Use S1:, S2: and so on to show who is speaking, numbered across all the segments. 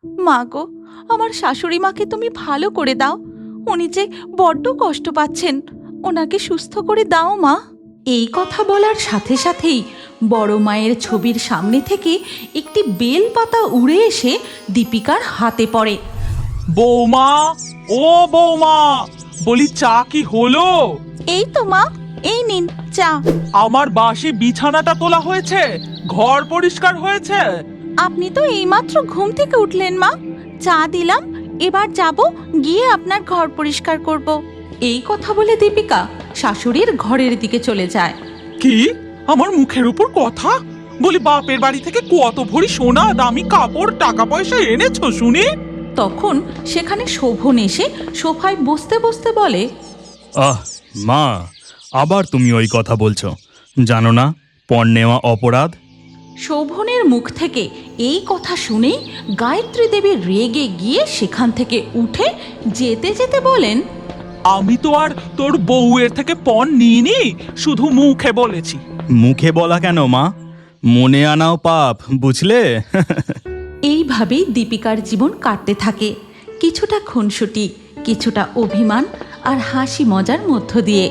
S1: মা গো, আমার শাশুড়ি মাকে তুমি ভালো করে দাও। উনি যে বড্ড কষ্ট পাচ্ছেন, ওনাকে সুস্থ করে দাও মা। এই কথা বলার সাথে সাথেই বড় মায়ের ছবির সামনে থেকে একটি বেল পাতা উড়ে এসে দীপিকার হাতে পড়ে।
S2: বৌমা, ও বৌমা, বলি চা কি হলো?
S1: এই তো মা, এই নিন চা।
S2: আমার বাসি বিছানাটা তোলা হয়েছে, ঘর পরিষ্কার হয়েছে।
S1: আপনি তো এইমাত্র ঘুম থেকে উঠলেন মা, চা দিলাম, এবার যাব গিয়ে আপনার ঘর পরিষ্কার করব। এই কথা বলে দীপিকা শাশুড়ির ঘরের দিকে চলে যায়।
S2: কি আমার মুখের উপর কথা? বলি বাপের বাড়ি থেকে কত ভরি সোনা, দামি কাপড়, টাকা পয়সা এনেছো শুনি?
S1: তখন সেখানে শোভন এসে সোফায় বসতে বসতে বলে,
S3: আহ মা, আবার তুমি ওই কথা বলছো? জানো না পণ নেওয়া অপরাধ?
S1: শোভনের মুখ থেকে এই কথা শুনেই গায়ত্রী দেবী রেগে গিয়ে সেখান থেকে উঠে যেতে যেতে বলেন,
S2: আমি তো আর তোর বউয়ের থেকে পণ নিইনি, শুধু মুখে বলেছি।
S3: মুখে বলা কেন মা, মনে আনাও পাপ, বুঝলে?
S1: এইভাবেই দীপিকার জীবন কাটতে থাকে, কিছুটা খুনসুটি, কিছুটা অভিমান আর হাসি মজার মধ্য দিয়ে।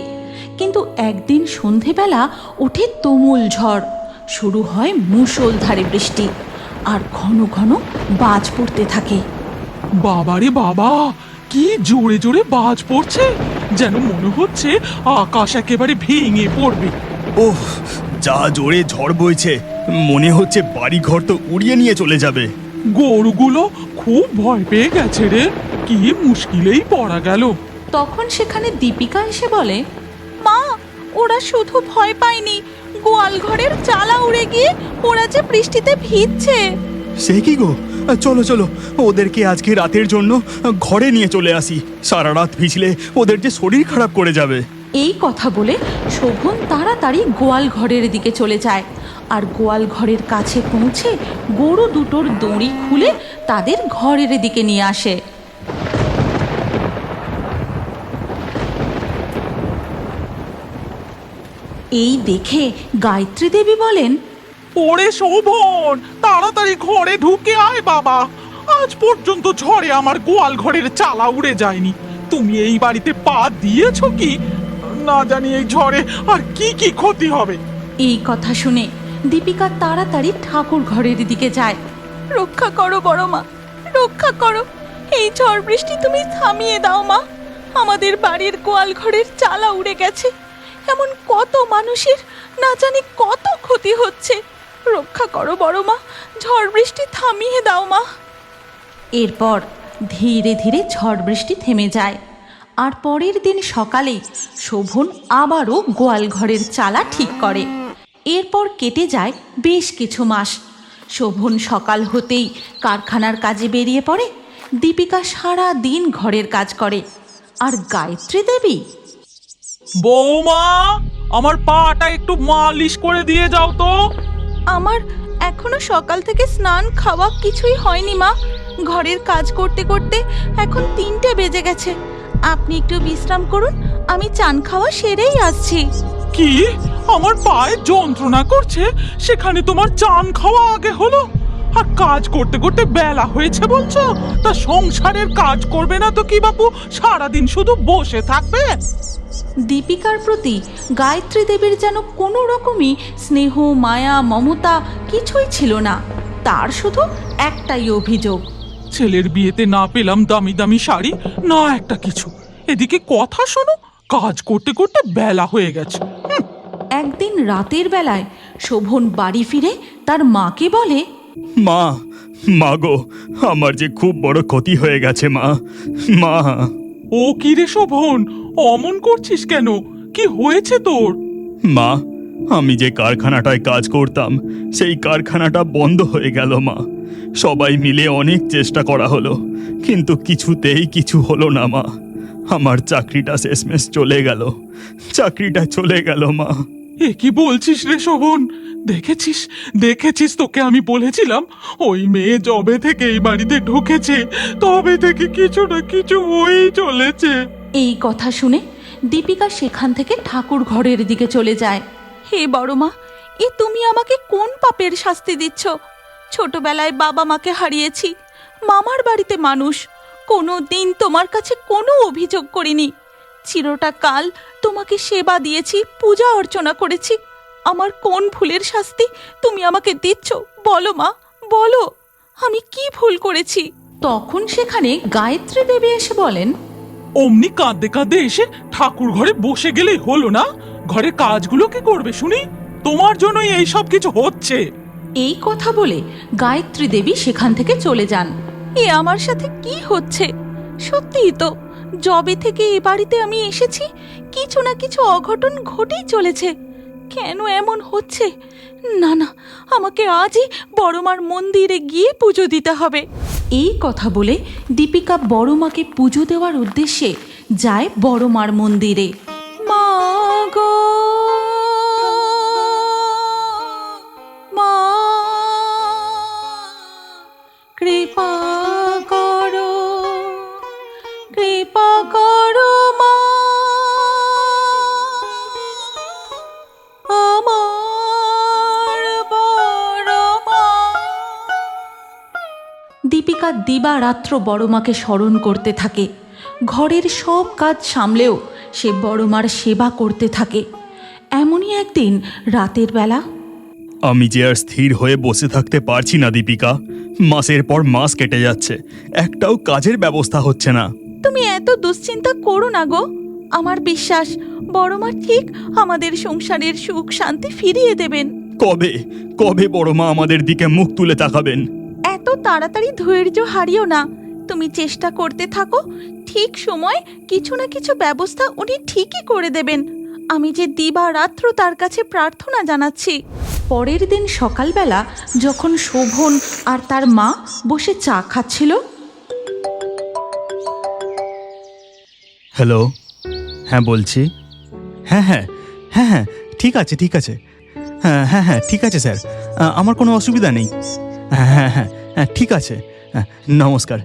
S1: কিন্তু একদিন সন্ধেবেলা ওঠে তুমুল ঝড়, শুরু হয় মুষলধারে বৃষ্টি, আর ঘন ঘন বাজ পড়তে থাকে।
S2: বাবারে বাবা, কি জোরে জোরে বাজ পড়ছে, যেন মনে হচ্ছে আকাশ একেবারে ভেঙে পড়বে।
S3: ওহ, যা জোরে ঝড় বইছে, মনে হচ্ছে বাড়ি ঘর তো উড়িয়ে নিয়ে চলে যাবে।
S2: গরুগুলো খুব ভয় পেয়ে গেছে রে, কি মুশকিলেই পড়া গেল।
S1: তখন সেখানে দীপিকা এসে বলে, মা, ওরা শুধু ভয় পায়নি, গোয়াল ঘরের চালা উড়ে গিয়ে ওরা যে বৃষ্টিতে ভিজছে।
S3: সে কি গো, চলো চলো, ওদেরকে আজকে রাতের জন্য ঘরে নিয়ে চলে আসি। সারা রাত ভিজলে ওদের যে শরীর খারাপ করে যাবে।
S1: এই কথা বলে শোভন তাড়াতাড়ি গোয়াল ঘরের দিকে চলে যায়, আর গোয়াল ঘরের কাছে পৌঁছে গরু দুটোর দড়ি খুলে তাদের ঘরের দিকে নিয়ে আসে। এই দেখে গায়ত্রী দেবী বলেন,
S2: ওরে শোভন, তাড়াতাড়ি ঘরে ঢুকে আয় বাবা, আজ পর্যন্ত ঝড়ে আমার গোয়াল ঘরের চালা উড়ে যায়নি। তুমি এই বাড়িতে পা দিয়েছো কি না জানি, এই ঝড়ে আর কি কি ক্ষতি হবে।
S1: এই কথা শুনে দীপিকা তাড়াতাড়ি ঠাকুর ঘরের দিকে যায়। রক্ষা করো বড় মা, রক্ষা করো, এই ঝড় বৃষ্টি তুমি থামিয়ে দাও মা। আমাদের বাড়ির গোয়াল ঘরের চালা উড়ে গেছে, এমন কত মানুষের না জানি কত ক্ষতি হচ্ছে। রক্ষা করো বড় মা, ঝড় বৃষ্টি থামিয়ে দাও মা। এরপর ধীরে ধীরে ঝড় বৃষ্টি থেমে যায়, আর পরের দিন সকালেই শোভন আবারও গোয়াল ঘরের চালা ঠিক করে। এরপর কেটে যায় বেশ কিছু মাস। শোভন সকাল হতেই কারখানার কাজে বেরিয়ে পড়ে, দীপিকা সারা দিন ঘরের কাজ করে, আর গায়ত্রী দেবী,
S2: বৌমা, আমার পাটা একটু মালিশ করে দিয়ে যাও তো।
S1: আমার এখনো সকাল থেকে স্নান খাওয়া কিছুই হয়নি মা, ঘরের কাজ করতে করতে এখন 3টে বেজে গেছে। আপনি একটু বিশ্রাম করুন, আমি চান খাওয়া সেরেই আসছি।
S2: কি, আমার পায়ে যন্ত্রণা করছে, সেখানে তোমার চান খাওয়া আগে হলো? আর কাজ করতে করতে বেলা হয়েছে বলছো? তা সংসারের কাজ করবে না তো কি বাপু, সারাদিন শুধু বসে থাকবে?
S1: দীপিকার প্রতি গায়ত্রী দেবীর যেন কোনো রকমই স্নেহ, মায়া, মমতা কিছুই ছিল না। তার শুধু একটাই অভিযোগ,
S2: ছেলের বিয়েতে না পেলাম দামি দামি শাড়ি, না একটা কিছু। এদিকে কথা শোনো, কাজ করতে করতে বেলা হয়ে গেছে।
S1: একদিন রাতের বেলায় শোভন বাড়ি ফিরে তার মাকে বলে,
S3: মা, মা গো, আমার যে খুব বড় ক্ষতি হয়ে গেছে মা। মা,
S2: ও কি রে শোভন, অমন করছিস কেন? কি হয়েছে তোর?
S3: মা, আমি যে কারখানাটায় কাজ করতাম সেই কারখানাটা বন্ধ হয়ে গেল মা। সবাই মিলে অনেক চেষ্টা করা হলো, কিন্তু কিছুতেই কিছু হলো না মা। আমার চাকরিটা শেষমেশ চলে গেল, চাকরিটা চলে গেল মা।
S2: এ কি বলছিস রে শোভন? দেখেছিস দেখেছিস, তোকে আমি বলেছিলাম ওই মেয়ে যবে থেকে এই বাড়িতে ঢুকেছে তবে থেকে কিছু না কিছু হয়েই চলেছে।
S1: এই কথা শুনে দীপিকা সেখান থেকে ঠাকুর ঘরের দিকে চলে যায়। হে বড় মা, এ তুমি আমাকে কোন পাপের শাস্তি দিচ্ছ? ছোটবেলায় বাবা মাকে হারিয়েছি, মামার বাড়িতে মানুষ, কোনো দিন তোমার কাছে কোনো অভিযোগ করিনি। চিরটা কাল তোমাকে সেবা দিয়েছি, পূজা অর্চনা করেছি। আমার কোন ভুলের শাস্তি তুমি আমাকে দিচ্ছ? বলো মা, বলো, আমি কি ভুল করেছি? তখন সেখানে গায়ত্রী দেবী এসে বলেন,
S2: অমনি কাঁদতে কাঁদতে এসে ঠাকুর ঘরে বসে গেলেই হলো না? ঘরের কাজগুলো কি করবে শুনি? তোমার জন্যই এই সব কিছু হচ্ছে।
S1: এই কথা বলে গায়ত্রী দেবী সেখান থেকে চলে যান। এ আমার সাথে কি হচ্ছে? সত্যিই তো, যবে থেকে এ বাড়িতে আমি এসেছি কিছু না কিছু অঘটন ঘটেই চলেছে। কেন এমন হচ্ছে? না না, আমাকে আজই বড়মার মন্দিরে গিয়ে পুজো দিতে হবে। এই কথা বলে দীপিকা বড়মাকে পুজো দেওয়ার উদ্দেশ্যে যায় বড়মার মন্দিরে। মা গো, মা, কৃপা করো, কৃপা করো মা, আমার বড় মা। দীপিকা দিবারাত্র বড়মাকে স্মরণ করতে থাকে। ঘরের সব কাজ সামলেও সে বড়মার সেবা করতে থাকে। এমনই একদিন রাতের বেলা,
S3: আমি যে আর স্থির হয়ে বসে থাকতে পারছি না দীপিকা। মাসের পর মাস কেটে যাচ্ছে, একটাও কাজের ব্যবস্থা হচ্ছে না।
S1: তুমি এত দুশ্চিন্তা করো না গো। আমার বিশ্বাস বড়মা ঠিক আমাদের সংসারের সুখ শান্তি ফিরিয়ে দেবেন।
S3: কবে কবে বড় মা আমাদের দিকে মুখ তুলে তাকাবেন?
S1: এত তাড়াতাড়ি ধৈর্য হারিও না, তুমি চেষ্টা করতে থাকো। ঠিক সময় কিছু না কিছু ব্যবস্থা উনি ঠিকই করে দেবেন। আমি যে দিবারাত্র তার কাছে প্রার্থনা জানাচ্ছি। পরের দিন সকালবেলা যখন শোভন আর তার মা বসে চা খাচ্ছিল,
S3: হ্যালো, হ্যাঁ বলছি। হ্যাঁ হ্যাঁ হ্যাঁ হ্যাঁ ঠিক আছে ঠিক আছে। হ্যাঁ হ্যাঁ হ্যাঁ ঠিক আছে স্যার, আমার কোনো অসুবিধা নেই। হ্যাঁ হ্যাঁ হ্যাঁ হ্যাঁ ঠিক আছে, হ্যাঁ নমস্কার,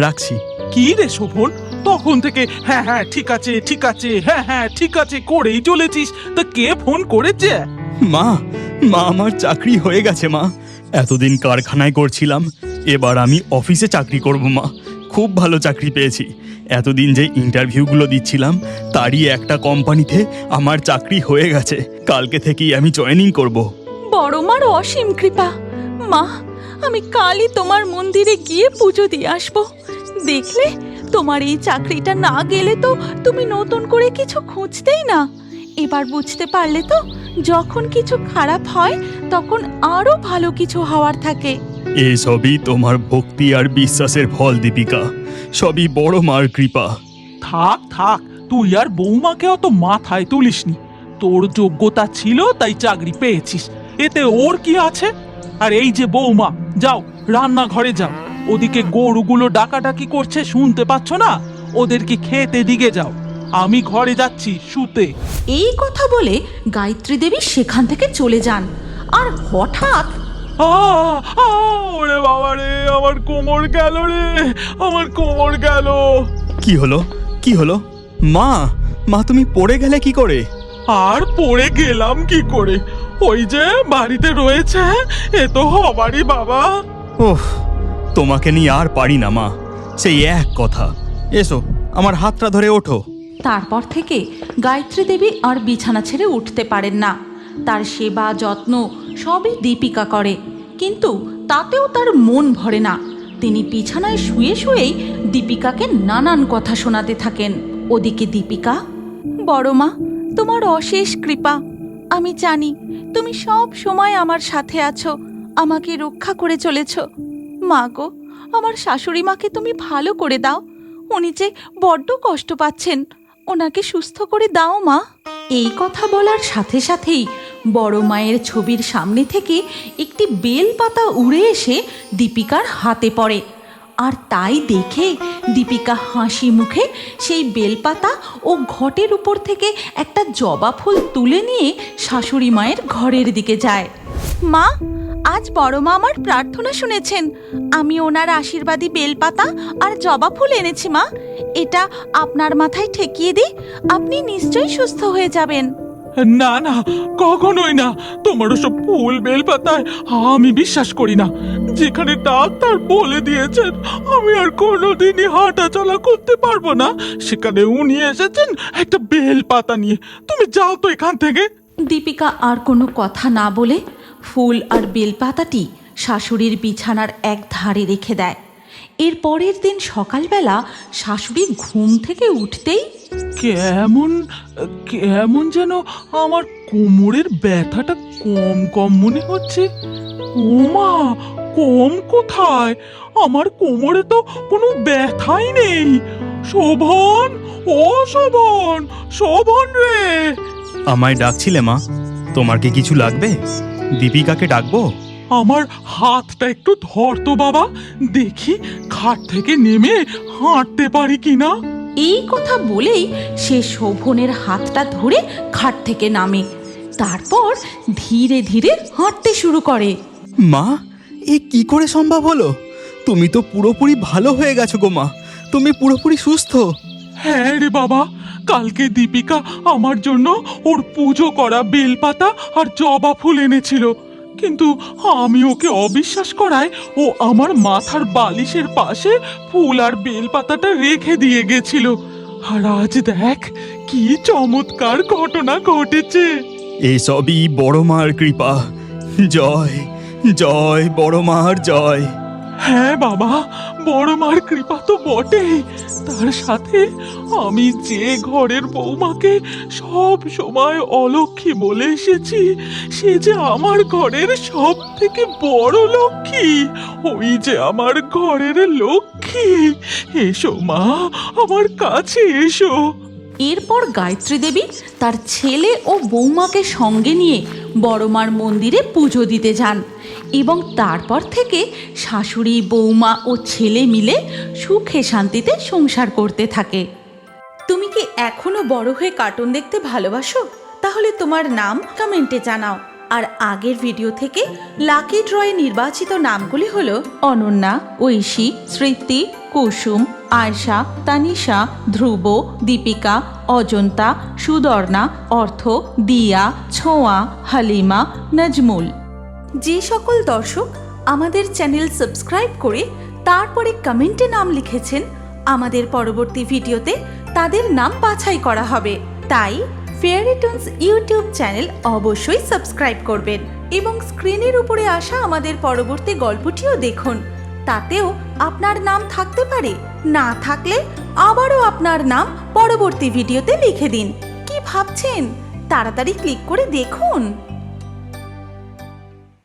S3: রাখছি।
S2: কি রে শোভন, তখন থেকে হ্যাঁ হ্যাঁ ঠিক আছে ঠিক আছে, হ্যাঁ হ্যাঁ ঠিক আছে করেই চলেছিস। তা কে ফোন করেছে?
S3: মা, মা আমার চাকরি হয়ে গেছে মা। এতদিন কারখানায় করছিলাম, এবার আমি অফিসে চাকরি করব মা। খুব ভালো চাকরি পেয়েছি। এতদিন যে ইন্টারভিউগুলো দিচ্ছিলাম তারই একটা কোম্পানিতে আমার চাকরি হয়ে গেছে। কালকে থেকেই আমি জয়েনিং করব।
S1: বড়মার অসীম কৃপা। মা, আমি কালই তোমার মন্দিরে গিয়ে পুজো দিয়ে আসবো। দেখলে, তোমার এই চাকরিটা না গেলে তো তুমি নতুন করে কিছু খুঁজতেই না। এবার বুঝতে পারলে তো, যখন কিছু খারাপ হয় তখন আরো ভালো কিছু হওয়ার থাকে।
S3: এসবই তোমার ভক্তি আর বিশ্বাসের ফল দীপিকা, সবই বড় মার কৃপা।
S2: থাক থাক, তুই আর বৌমাকে অত মাথায় তুলিসনি। তোর যোগ্যতা ছিল তাই চাকরি পেয়েছিস, এতে ওর কি আছে? আর এই যে বৌমা, যাও রান্নাঘরে যাও। ওদিকে গরুগুলো ডাকাডাকি করছে, শুনতে পাচ্ছ না? ওদেরকে খেতে দিকে যাও। আমি ঘরে যাচ্ছি শুতে।
S1: এই কথা বলে গায়ত্রী দেবী সেখান থেকে চলে যান। আর হঠাৎ
S2: ওরে বাবা রে, আমার কোমর গেল রে, আমার কোমর গেল।
S3: কি হলো, কি হলো? মা, মা তুমি পড়ে গেলে কি করে?
S2: আর পড়ে গেলাম কি করে? ওই যে বাড়িতে রয়েছে, এ তো হবারই বাবা।
S3: ওহ, তোমাকে নিয়ে আর পারি না মা, সেই এক কথা। এসো, আমার হাতটা ধরে ওঠো।
S1: তারপর থেকে গায়ত্রী দেবী আর বিছানা ছেড়ে উঠতে পারেন না। তার সেবা যত্ন সবই দীপিকা করে, কিন্তু তাতেও তার মন ভরে না। তিনি বিছানায় শুয়ে শুয়েই দীপিকাকে নানান কথা শোনাতে থাকেন। ওদিকে দীপিকা, বড় মা, তোমার অশেষ কৃপা। আমি জানি তুমি সব সময় আমার সাথে আছো, আমাকে রক্ষা করে চলেছ। মা গো, আমার শাশুড়ি মাকে তুমি ভালো করে দাও। উনি যে বড্ড কষ্ট পাচ্ছেন, ওনাকে সুস্থ করে দাও মা। এই কথা বলার সাথে সাথেই বড় মায়ের ছবির সামনে থেকে একটি বেলপাতা উড়ে এসে দীপিকার হাতে পড়ে। আর তাই দেখে দীপিকা হাসি মুখে সেই বেলপাতা ও ঘটের উপর থেকে একটা জবা ফুল তুলে নিয়ে শাশুড়ি মায়ের ঘরের দিকে যায়। মা, আজ বড় মা আমার প্রার্থনা শুনেছেন। আমি ওনার আশীর্বাদী বেলপাতা আর জবা ফুল এনেছি মা। এটা আপনার মাথায় ঠেকিয়ে দিই, আপনি নিশ্চয়ই সুস্থ হয়ে যাবেন।
S2: না না, কখনোই না। তোমার ওসব ফুল বেলপাতায় আমি বিশ্বাস করি না। যেখানে ডাক্তার বলে দিয়েছেন আমি আর কোনোদিনই হাঁটা চলা করতে পারবো না, সেখানে উনি এসেছেন একটা বেলপাতা নিয়ে। তুমি যাও তো এখান থেকে।
S1: দীপিকা আর কোনো কথা না বলে ফুল আর বেলপাতাটি শাশুড়ির বিছানার এক ধারে রেখে দেয়। এর পরের দিন সকালবেলা শাশুড়ি ঘুম থেকে উঠতেই
S2: কেমন কেমন যেন আমার কোমরের ব্যথাটা কম কম মনে হচ্ছে। ওমা, কম কোথায়? আমার কোমরে তো কোনো ব্যথাই নেই। শোভন, ও শোভন, শোভন রে!
S3: আমায় ডাকছিলে মা? তোমার কি কিছু লাগবে? দীপিকাকে ডাকবো?
S2: আমার হাতটা একটু ধর তো বাবা, দেখি খাট থেকে নেমে হাঁটতে পারি কিনা।
S1: এই কথা বলেই সে শোভনের হাতটা ধরে খাট থেকে নামে। তারপর ধীরে ধীরে হাঁটতে শুরু করে।
S3: মা, এ কি করে সম্ভব হলো? তুমি তো পুরোপুরি ভালো হয়ে গেছো গো মা, তুমি পুরোপুরি সুস্থ।
S2: হ্যাঁ রে বাবা, কালকে দীপিকা আমার জন্য ওর পুজো করা বেলপাতা আর জবা ফুল এনেছিল, কিন্তু আমি ওকে অবিশ্বাস করায় ও আমার মাথার বালিশের পাশে ফুল আর বেলপাতাটা রেখে দিয়ে গেছিল। আর আজ দেখ কি চমৎকার ঘটনা ঘটেছে।
S3: এসবই বড় মার কৃপা। জয় জয় বড় মার জয়।
S2: হ্যাঁ বাবা, বড় মার কৃপা তো বটেই, তার সাথে আমি যে ঘরের বৌমাকে সব সময় অলক্ষী বলে এসেছি, সে যে আমার ঘরের সব থেকে বড় লক্ষ্মী। ওই যে আমার ঘরের লক্ষ্মী। এসো মা, আমার কাছে এসো।
S1: এরপর গায়ত্রী দেবী তার ছেলে ও বৌমাকে সঙ্গে নিয়ে বড়মার মন্দিরে পুজো দিতে যান এবং তারপর থেকে শাশুড়ি, বৌমা ও ছেলে মিলে সুখে শান্তিতে সংসার করতে থাকে। তুমি কি এখনো বড় হয়ে কার্টুন দেখতে ভালোবাসো? তাহলে তোমার নাম কমেন্টে জানাও। আর আগের ভিডিও থেকে লাকি ড্রয়ে নির্বাচিত নামগুলি হলো অনন্যা, ঐশী, স্মৃতি, কুসুম, আয়শা, তানিশা, ধ্রুব, দীপিকা, অজন্তা, সুদর্ণা, অর্থ, দিয়া, ছোঁয়া, হালিমা, নাজমুল। যে সকল দর্শক আমাদের চ্যানেল সাবস্ক্রাইব করে তারপরে কমেন্টে নাম লিখেছেন, আমাদের পরবর্তী ভিডিওতে তাদের নাম বাছাই করা হবে। তাই ফেয়ারি টোনস ইউটিউব চ্যানেল অবশ্যই সাবস্ক্রাইব করবেন এবং স্ক্রিনের উপরে আসা আমাদের পরবর্তী গল্পটিও দেখুন। তাতেও আপনার নাম থাকতে পারে, না থাকলে আবারও আপনার নাম পরবর্তী ভিডিওতে লিখে দিন। কি ভাবছেন? তাড়াতাড়ি ক্লিক করে দেখুন।